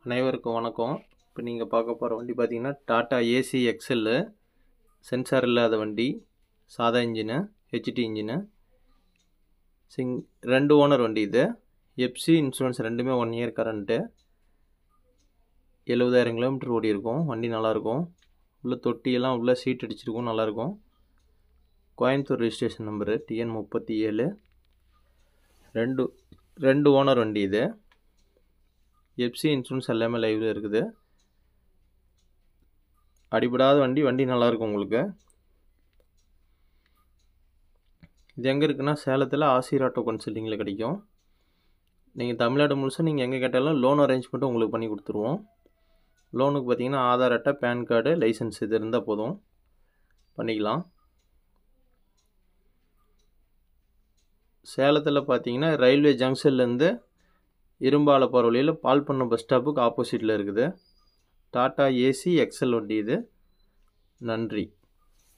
அனைவருக்கும் வணக்கம். இப்போ நீங்கள் பார்க்க போகிற வண்டி பார்த்தீங்கன்னா டாடா ஏசி எக்ஸெல்லு, சென்சார் இல்லாத வண்டி, சாதா இன்ஜினு, ஹெச்டி இன்ஜினு, 2 ஓனர் வண்டி. இது எஃப்சி இன்சூரன்ஸ் ரெண்டுமே 1 இயர் கரண்ட்டு. 70,000 கிலோமீட்டர் ஓடி இருக்கும். வண்டி நல்லாயிருக்கும். உள்ள தொட்டியெல்லாம் உள்ள சீட் அடிச்சிருக்கும், நல்லாயிருக்கும். Coimbatore registration number TN 37. 2 owner வண்டி. இது எஃப்சி இன்சூரன்ஸ் எல்லாமே லைவில் இருக்குது. அடிபடாத வண்டி நல்லாயிருக்கும் உங்களுக்கு. இது எங்கே இருக்குன்னா சேலத்தில் ஆசிர் ஆட்டோ கன்சல்டிங்கில் கிடைக்கும். நீங்கள் தமிழ்நாடு முழுசும் நீங்கள் எங்கே கேட்டாலும் லோன் அரேஞ்ச்மெண்ட்டும் உங்களுக்கு பண்ணி கொடுத்துருவோம். லோனுக்கு பார்த்தீங்கன்னா ஆதார் அட்டை, பேன் கார்டு, லைசன்ஸ் இது இருந்தால் போதும், பண்ணிக்கலாம். சேலத்தில் பார்த்தீங்கன்னா ரயில்வே ஜங்ஷன்லேருந்து இரும்பாலை போகிற வழியில் பால் பண்ண பஸ் ஸ்டாப்புக்கு ஆப்போசிட்டில் இருக்குது. டாடா ஏசி எக்ஸல் வண்டி இது. நன்றி.